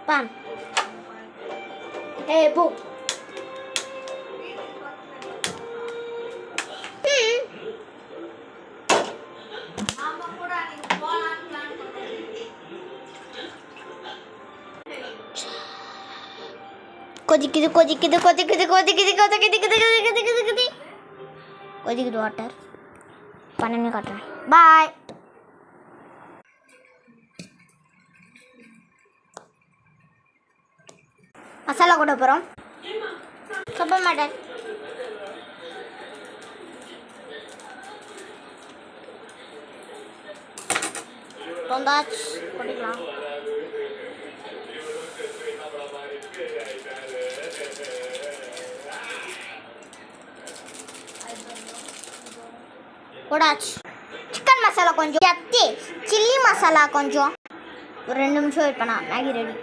Pan. Hey, book. கொதிக்குது water பண்ணி காட்டுறேன். பாய். மசாலா கூட போகிறோம். சப்ப மாட்டேன். வந்தாச்சு போட்டுக்கலாம். போடாச்சு. சிக்கன் மசாலா கொஞ்சம், சில்லி மசாலா கொஞ்சம். ஒரு 2 நிமிஷம் வெயிட் பண்ணா மேகி ரெடி.